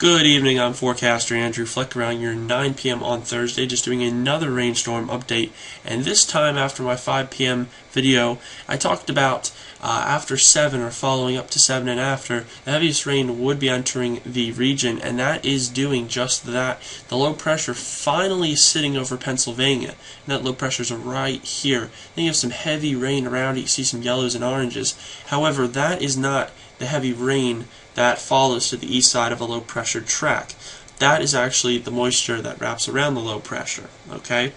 Good evening, I'm forecaster Andrew Fleck around your 9 p.m. on Thursday, just doing another rainstorm update. And this time, after my 5 p.m. video, I talked about after 7 or following up to 7 and after, the heaviest rain would be entering the region, and that is doing just that. The low pressure finally is sitting over Pennsylvania, and that low pressure is right here. Then you have some heavy rain around it, you see some yellows and oranges. However, that is not the heavy rain that follows to the east side of a low pressure track. That is actually the moisture that wraps around the low pressure. Okay?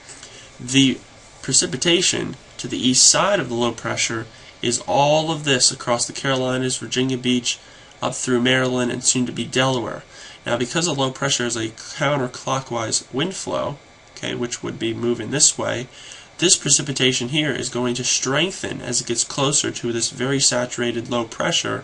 The precipitation to the east side of the low pressure is all of this across the Carolinas, Virginia Beach, up through Maryland, and soon to be Delaware. Now, because the low pressure is a counterclockwise wind flow, okay, which would be moving this way, this precipitation here is going to strengthen as it gets closer to this very saturated low pressure,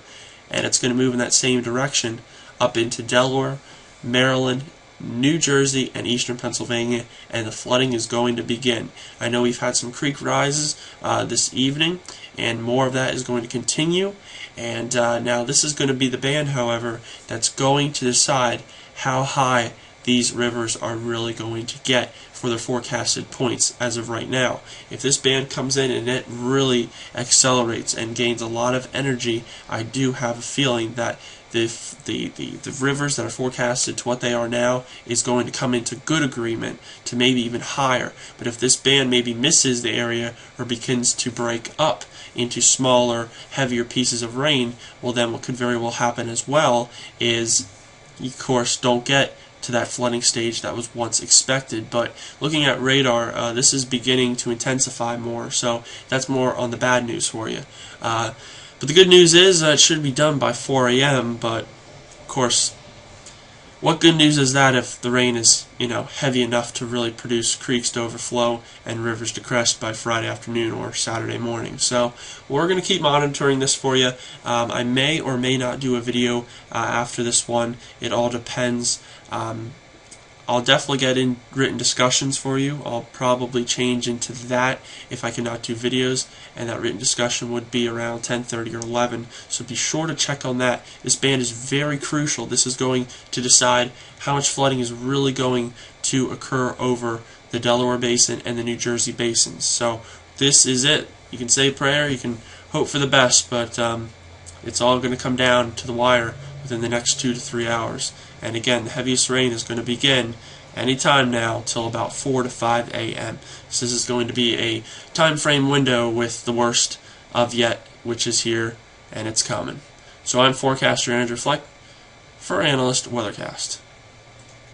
and it's going to move in that same direction up into Delaware, Maryland, New Jersey, and eastern Pennsylvania, and the flooding is going to begin. I know we've had some creek rises this evening, and more of that is going to continue. And now this is going to be the band, however, that's going to decide how high these rivers are really going to get for their forecasted points as of right now. If this band comes in and it really accelerates and gains a lot of energy, I do have a feeling that the rivers that are forecasted to what they are now is going to come into good agreement to maybe even higher. But if this band maybe misses the area or begins to break up into smaller, heavier pieces of rain, well then what could very well happen as well is, you of course, don't get to that flooding stage that was once expected. But looking at radar, this is beginning to intensify more, so that's more on the bad news for you. But the good news is it should be done by 4 a.m., but of course, what good news is that if the rain is, heavy enough to really produce creeks to overflow and rivers to crest by Friday afternoon or Saturday morning? So we're going to keep monitoring this for you. I may or may not do a video after this one. It all depends. I'll definitely get in written discussions for you. I'll probably change into that if I cannot do videos, and that written discussion would be around 10:30 or 11, so be sure to check on that. This band is very crucial. This is going to decide how much flooding is really going to occur over the Delaware Basin and the New Jersey basins. So this is it. You can say a prayer, you can hope for the best, but it's all going to come down to the wire within the next 2 to 3 hours. And again, the heaviest rain is going to begin anytime now till about 4 to 5 a.m. So this is going to be a time frame window with the worst of yet, which is here, and it's coming. So I'm forecaster Andrew Fleck for Analyst Weathercast.